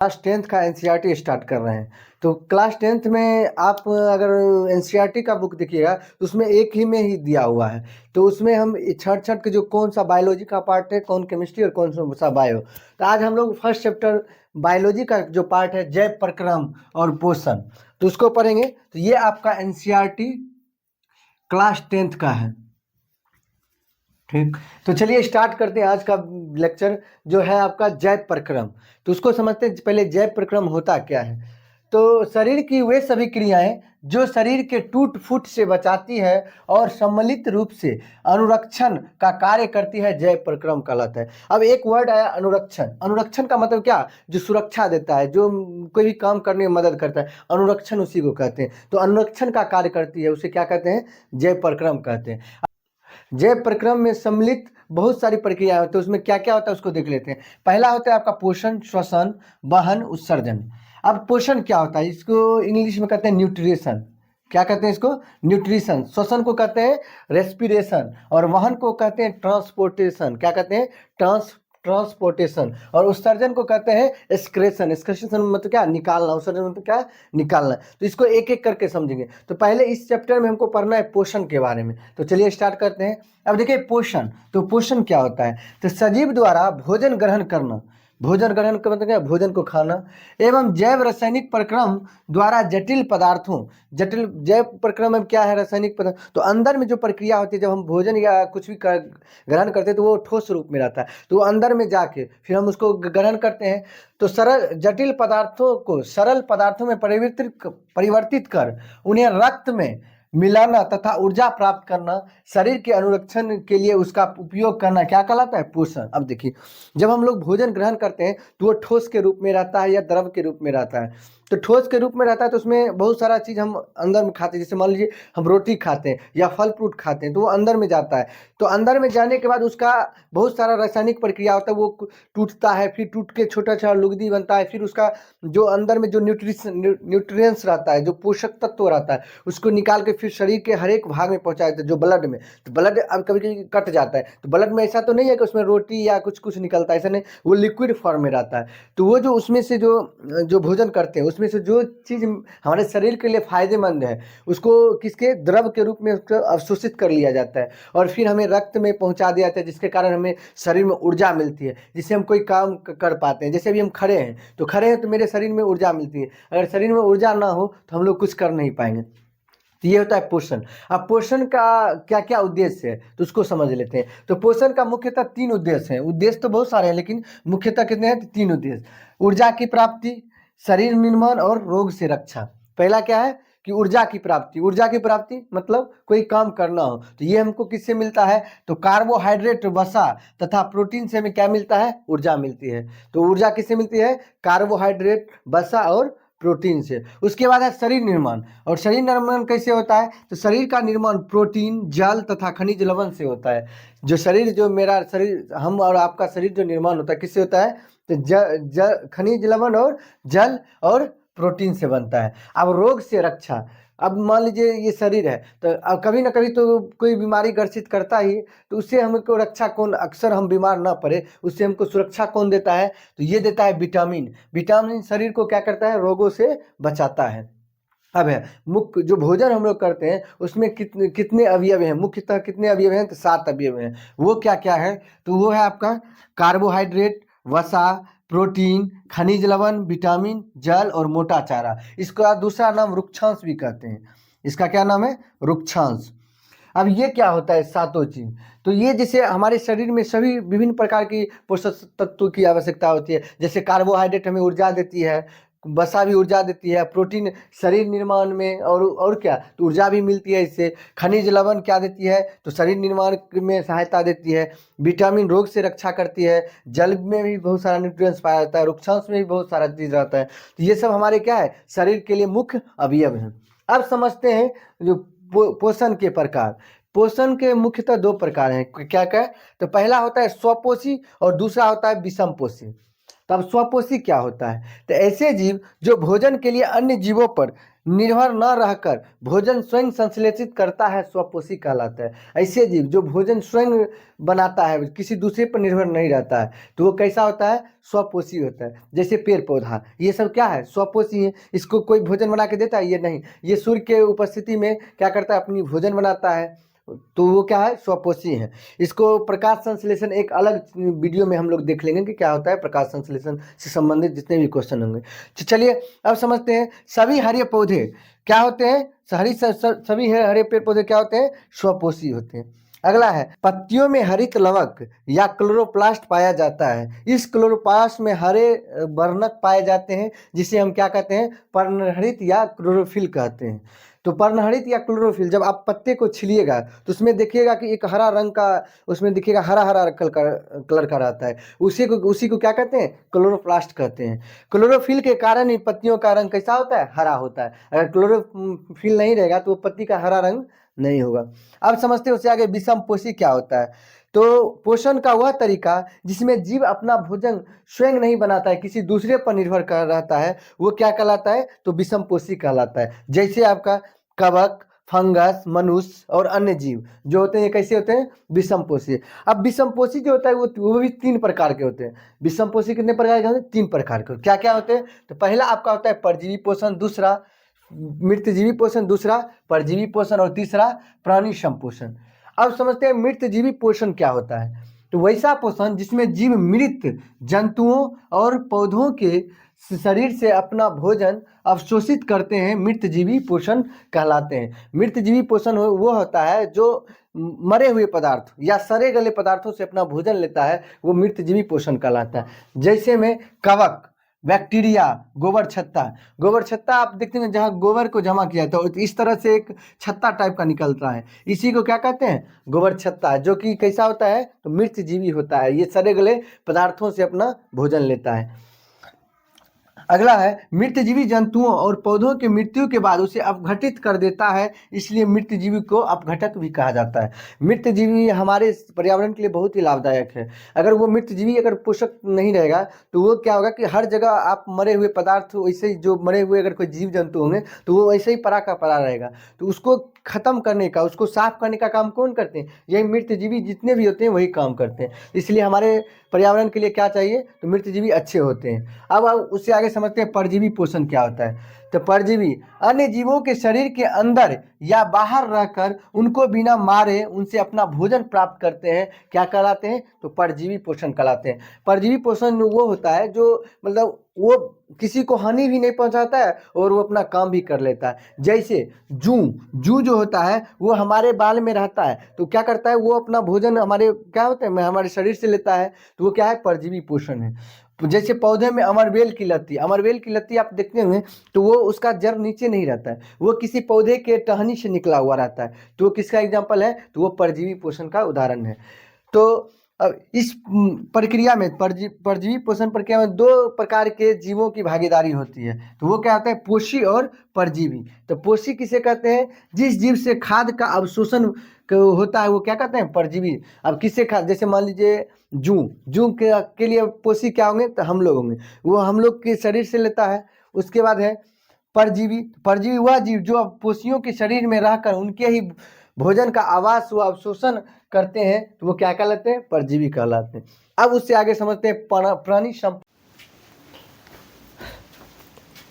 Class tenth का NCERT start कर रहे हैं। तो क्लास टेंथ में आप अगर एनसीईआरटी का बुक देखिएगा तो उसमें एक ही में ही दिया हुआ है। तो उसमें हम छठ छठ के जो कौन सा बायोलॉजी का पार्ट है, कौन केमिस्ट्री और कौन सा बायो। तो आज हम लोग फर्स्ट चैप्टर बायोलॉजी का जो पार्ट है जैव प्रक्रम और पोषण, तो उसको पढ़ेंगे। तो ये आपका एनसीईआरटी क्लास टेंथ का है। ठीक, तो चलिए स्टार्ट करते हैं आज का लेक्चर जो है आपका जैव प्रक्रम। तो उसको समझते हैं पहले जैव प्रक्रम होता क्या है। तो शरीर की वे सभी क्रियाएं जो शरीर के टूट फूट से बचाती है और सम्मिलित रूप से अनुरक्षण का कार्य करती है, जैव प्रक्रम कहलाता है। अब एक वर्ड आया अनुरक्षण। अनुरक्षण का मतलब क्या? जो सुरक्षा देता है, जो कोई भी काम करने में मदद करता है, अनुरक्षण उसी को कहते हैं। तो अनुरक्षण का कार्य करती है, उसे क्या कहते हैं? जैव प्रक्रम कहते हैं। जैव प्रक्रम में सम्मिलित बहुत सारी प्रक्रिया होती है, उसमें क्या क्या होता है उसको देख लेते हैं। पहला होता है आपका पोषण, श्वसन, वहन, उत्सर्जन। अब पोषण क्या होता है? इसको इंग्लिश में कहते हैं न्यूट्रिशन। क्या कहते हैं इसको? न्यूट्रिशन। श्वसन को कहते हैं रेस्पिरेशन और वहन को कहते हैं ट्रांसपोर्टेशन। क्या कहते हैं? ट्रांसपोर्टेशन। और उत्सर्जन को कहते हैं एक्सक्रेशन। एक्सक्रेशन मतलब क्या? निकालना। उत्सर्जन मतलब क्या? निकालना। तो इसको एक एक करके समझेंगे। तो पहले इस चैप्टर में हमको पढ़ना है पोषण के बारे में। तो चलिए स्टार्ट करते हैं। अब देखिए पोषण, तो पोषण क्या होता है? तो सजीव द्वारा भोजन ग्रहण करना। भोजन ग्रहण का मतलब क्या? भोजन को खाना। एवं जैव रासायनिक प्रक्रम द्वारा जटिल पदार्थों, जटिल जैव प्रक्रम में क्या है? रासायनिक पदार्थ। तो अंदर में जो प्रक्रिया होती है, जब हम भोजन या कुछ भी ग्रहण करते हैं तो वो ठोस रूप में रहता है, तो वो अंदर में जाके फिर हम उसको ग्रहण करते हैं। तो सरल जटिल पदार्थों को सरल पदार्थों में परिवर्तित कर उन्हें रक्त में मिलाना तथा ऊर्जा प्राप्त करना, शरीर के अनुरक्षण के लिए उसका उपयोग करना क्या कहलाता है? पोषण। अब देखिए, जब हम लोग भोजन ग्रहण करते हैं तो वो ठोस के रूप में रहता है या द्रव के रूप में रहता है। तो ठोस के रूप में रहता है तो उसमें बहुत सारा चीज़ हम अंदर में खाते हैं। जैसे मान लीजिए हम रोटी खाते हैं या फल फ्रूट खाते हैं तो वो अंदर में जाता है। तो अंदर में जाने के बाद उसका बहुत सारा रासायनिक प्रक्रिया होता है, वो टूटता है, फिर टूट के छोटा छोटा लुगदी बनता है। फिर उसका जो अंदर में जो न्यूट्रिएंट्स रहता है, जो पोषक तत्व रहता है, उसको निकाल के फिर शरीर के हर एक भाग में पहुंचाया जाता है, जो ब्लड में। तो ब्लड अब कभी कभी कट जाता है तो ब्लड में ऐसा तो नहीं है कि उसमें रोटी या कुछ कुछ निकलता है, ऐसा नहीं, वो लिक्विड फॉर्म में रहता है। तो वो जो उसमें से जो जो भोजन करते हैं उसमें से जो चीज़ हमारे शरीर के लिए फायदेमंद है उसको किसके द्रव के रूप में उसको अवशोषित कर लिया जाता है और फिर हमें रक्त में पहुंचा दिया जाता है, जिसके कारण हमें शरीर में ऊर्जा मिलती है, जिससे हम कोई काम कर पाते हैं। जैसे अभी हम खड़े हैं तो खड़े हैं तो मेरे शरीर में ऊर्जा मिलती है, अगर शरीर में ऊर्जा ना हो तो हम लोग कुछ कर नहीं पाएंगे। तो ये होता है पोषण। अब पोषण का क्या क्या उद्देश्य है तो उसको समझ लेते हैं। तो पोषण का मुख्यतः 3 उद्देश्य हैं। उद्देश्य तो बहुत सारे हैं लेकिन मुख्यतः कितने हैं? 3 उद्देश्य। ऊर्जा की प्राप्ति, शरीर निर्माण और रोग से रक्षा। पहला क्या है कि ऊर्जा की प्राप्ति। ऊर्जा की प्राप्ति मतलब कोई काम करना हो तो ये हमको किससे मिलता है? तो कार्बोहाइड्रेट, वसा तथा प्रोटीन से हमें क्या मिलता है? ऊर्जा मिलती है। तो ऊर्जा किससे मिलती है? कार्बोहाइड्रेट, वसा और प्रोटीन से। उसके बाद है शरीर निर्माण। और शरीर निर्माण कैसे होता है? तो शरीर का निर्माण प्रोटीन, जल तथा खनिज लवण से होता है। जो शरीर, जो मेरा शरीर, हम और आपका शरीर जो निर्माण होता है किससे होता है? तो खनिज लवण और जल और प्रोटीन से बनता है। अब रोग से रक्षा। अब मान लीजिए ये शरीर है तो अब कभी ना कभी तो कोई बीमारी ग्रसित करता ही, तो उससे हमको रक्षा कौन, अक्सर हम बीमार ना पड़े उससे हमको सुरक्षा कौन देता है? तो ये देता है विटामिन। विटामिन शरीर को क्या करता है? रोगों से बचाता है। अब है मुख्य जो भोजन हम लोग करते हैं उसमें कितने कितने अवयव हैं? मुख्यतः कितने अवयव हैं? तो 7 अवयव हैं। वो क्या क्या है? तो वो है आपका कार्बोहाइड्रेट, वसा, प्रोटीन, खनिज लवण, विटामिन, जल और मोटा चारा। इसका दूसरा नाम रुक्षांश भी कहते हैं। इसका क्या नाम है? रुक्षांश। अब ये क्या होता है? सातों चीज। तो ये जैसे हमारे शरीर में सभी विभिन्न प्रकार की पोषक तत्वों की आवश्यकता होती है। जैसे कार्बोहाइड्रेट हमें ऊर्जा देती है, वसा भी ऊर्जा देती है, प्रोटीन शरीर निर्माण में और क्या, तो ऊर्जा भी मिलती है इससे। खनिज लवण क्या देती है? तो शरीर निर्माण में सहायता देती है। विटामिन रोग से रक्षा करती है। जल में भी बहुत सारा न्यूट्रिएंट्स पाया जाता है। रुक्षांश में भी बहुत सारा चीज़ रहता है। तो ये सब हमारे क्या है? शरीर के लिए मुख्य अवयव हैं। अब समझते हैं जो पोषण के प्रकार। पोषण के मुख्यतः 2 प्रकार हैं। क्या क्या? तो पहला होता है स्वपोषी और दूसरा होता है विषमपोषी। तब स्वपोषी क्या होता है? तो ऐसे जीव जो भोजन के लिए अन्य जीवों पर निर्भर न रहकर भोजन स्वयं संश्लेषित करता है स्वपोषी कहलाता है। ऐसे जीव जो भोजन स्वयं बनाता है, किसी दूसरे पर निर्भर नहीं रहता है, तो वो कैसा होता है? स्वपोषी होता है। जैसे पेड़ पौधा, ये सब क्या है? स्वपोषी है। इसको कोई भोजन बना के देता है? ये नहीं। ये सूर्य के उपस्थिति में क्या करता है? अपनी भोजन बनाता है, तो वो क्या है? स्वपोषी है। इसको प्रकाश संश्लेषण एक अलग वीडियो में हम लोग देख लेंगे कि क्या होता है प्रकाश संश्लेषण से संबंधित जितने भी क्वेश्चन होंगे। तो चलिए अब समझते हैं सभी हरे पौधे क्या होते हैं? सभी हरे पेड़ पौधे क्या होते हैं? स्वपोषी होते हैं। अगला है, पत्तियों में हरित लवक या क्लोरोप्लास्ट पाया जाता है। इस क्लोरोप्लास्ट में हरे वर्णक पाए जाते हैं, जिसे हम क्या कहते हैं? पर्णहरित या क्लोरोफिल कहते हैं। तो पर्णहरित या क्लोरोफिल, जब आप पत्ते को छिलिएगा तो उसमें देखिएगा कि एक हरा रंग का, उसमें दिखेगा हरा हरा कलर का रहता है। उसी को क्या कहते हैं? क्लोरोप्लास्ट कहते हैं। क्लोरोफिल के कारण ही पत्तियों का रंग कैसा होता है? हरा होता है। अगर क्लोरोफिल नहीं रहेगा तो वो पत्ती का हरा रंग नहीं होगा। अब समझते हैं उससे आगे विषम पोषी क्या होता है। तो पोषण का वह तरीका जिसमें जीव अपना भोजन स्वयं नहीं बनाता है, किसी दूसरे पर निर्भर कर रहता है, वो क्या कहलाता है? तो विषम पोषी कहलाता है। जैसे आपका कवक, फंगस, मनुष्य और अन्य जीव जो होते हैं, ये कैसे होते हैं? विषम पोषी। अब विषम पोषी जो होता है वो भी 3 प्रकार के होते हैं। विषम पोषी कितने प्रकार के होते हैं? 3 प्रकार के। क्या क्या होते हैं? तो पहला आपका होता है परजीवी पोषण, दूसरा मृतजीवी पोषण, दूसरा परजीवी पोषण और तीसरा प्राणी संपोषण। अब समझते हैं मृतजीवी पोषण क्या होता है। तो वैसा पोषण जिसमें जीव मृत जंतुओं और पौधों के शरीर से अपना भोजन अवशोषित करते हैं, मृतजीवी पोषण कहलाते हैं। मृतजीवी पोषण वो होता है जो मरे हुए पदार्थ या सड़े गले पदार्थों से अपना भोजन लेता है, वो मृतजीवी पोषण कहलाता है। जैसे में कवक, बैक्टीरिया, गोबर छत्ता। गोबर छत्ता आप देखते हैं जहाँ गोबर को जमा किया तो इस तरह से एक छत्ता टाइप का निकलता है, इसी को क्या कहते हैं? गोबर छत्ता, जो कि कैसा होता है? तो मृतजीवी होता है। ये सड़े गले पदार्थों से अपना भोजन लेता है। अगला है, मृतजीवी जंतुओं और पौधों की मृत्यु के बाद उसे अपघटित कर देता है, इसलिए मृतजीवी को अपघटक भी कहा जाता है। मृतजीवी हमारे पर्यावरण के लिए बहुत ही लाभदायक है। अगर वो मृतजीवी अगर पोषक नहीं रहेगा तो वो क्या होगा कि हर जगह आप मरे हुए पदार्थ, वैसे ही जो मरे हुए अगर कोई जीव जंतु होंगे तो वो वैसे ही परा का परा रहेगा। तो उसको खत्म करने का, उसको साफ करने का काम कौन करते हैं? यही मृतजीवी जितने भी होते हैं वही काम करते हैं। इसलिए हमारे पर्यावरण के लिए क्या चाहिए? तो मृतजीवी अच्छे होते हैं। अब उससे आगे समझते हैं परजीवी पोषण क्या होता है। तो परजीवी अन्य जीवों के शरीर के अंदर या बाहर रहकर उनको बिना मारे उनसे अपना भोजन प्राप्त करते हैं, क्या कहलाते हैं? तो परजीवी पोषण कहलाते हैं। परजीवी पोषण वो होता है जो मतलब वो किसी को हानि भी नहीं पहुंचाता है और वो अपना काम भी कर लेता है। जैसे जू जो होता है वो हमारे बाल में रहता है, तो क्या करता है? वो अपना भोजन हमारे क्या होता है हमारे शरीर से लेता है, तो वो क्या है? परजीवी पोषण है। जैसे पौधे में अमरबेल की लत्ती आप देखते हुए तो वो उसका जड़ नीचे नहीं रहता है, वो किसी पौधे के टहनी से निकला हुआ रहता है, तो वो किसका एग्जाम्पल है? तो वो परजीवी पोषण का उदाहरण है। तो अब इस प्रक्रिया में परजीवी पोषण प्रक्रिया में 2 प्रकार के जीवों की भागीदारी होती है। तो वो क्या होता है? पोषी और परजीवी। तो पोषी किसे कहते हैं? जिस जीव से खाद्य का अवशोषण होता है वो क्या कहते हैं? परजीवी। अब किससे खाद्य, जैसे मान लीजिए जू के लिए पोषी क्या होंगे? तो हम लोग होंगे, वो हम लोग के शरीर से लेता है। उसके बाद है परजीवी वह जीव जो पोषियों के शरीर में रहकर उनके ही भोजन का आवास व अवशोषण करते हैं, तो वो क्या कहलाते हैं? परजीवी कहलाते हैं। अब उससे आगे समझते हैं प्राणी संपोषण।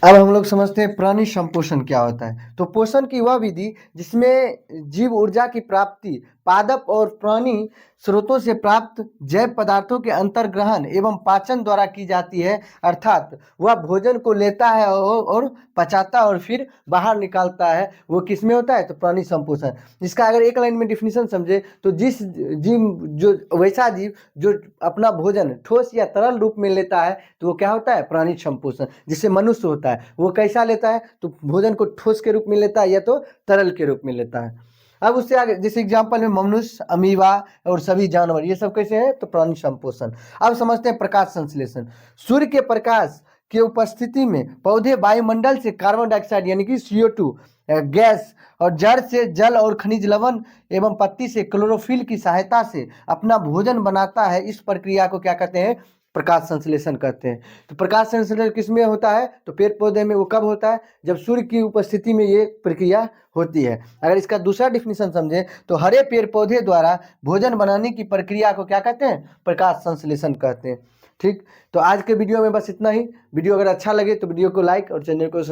अब हम लोग समझते हैं प्राणी संपोषण क्या होता है। तो पोषण की वह विधि जिसमें जीव ऊर्जा की प्राप्ति पादप और प्राणी स्रोतों से प्राप्त जैव पदार्थों के अंतर्ग्रहण एवं पाचन द्वारा की जाती है, अर्थात वह भोजन को लेता है और पचाता और फिर बाहर निकालता है, वो किसमें होता है? तो प्राणी संपोषण। इसका अगर एक लाइन में डिफिनीशन समझे तो जिस जीव जो वैसा जीव जो अपना भोजन ठोस या तरल रूप में लेता है तो वो क्या होता है? प्राणी संपोषण। जिससे मनुष्य होता है वो कैसा लेता है? तो भोजन को ठोस के रूप में लेता है या तो तरल के रूप में लेता है। अब उससे आगे जैसे एग्जाम्पल में मनुष्य, अमीबा और सभी जानवर, ये सब कैसे हैं? तो प्राणी संपोषण। अब समझते हैं प्रकाश संश्लेषण। सूर्य के प्रकाश की उपस्थिति में पौधे वायुमंडल से कार्बन डाइऑक्साइड यानी कि CO2 गैस और जड़ से जल और खनिज लवण एवं पत्ती से क्लोरोफिल की सहायता से अपना भोजन बनाता है। इस प्रक्रिया को क्या कहते हैं? प्रकाश संश्लेषण कहते हैं। तो प्रकाश संश्लेषण किसमें होता है? तो पेड़ पौधे में वो कब होता है? जब सूर्य की उपस्थिति में ये प्रक्रिया होती है। अगर इसका दूसरा डिफिनीशन समझें तो हरे पेड़ पौधे द्वारा भोजन बनाने की प्रक्रिया को क्या कहते हैं? प्रकाश संश्लेषण कहते हैं। ठीक, तो आज के वीडियो में बस इतना ही। वीडियो अगर अच्छा लगे तो वीडियो को लाइक और चैनल को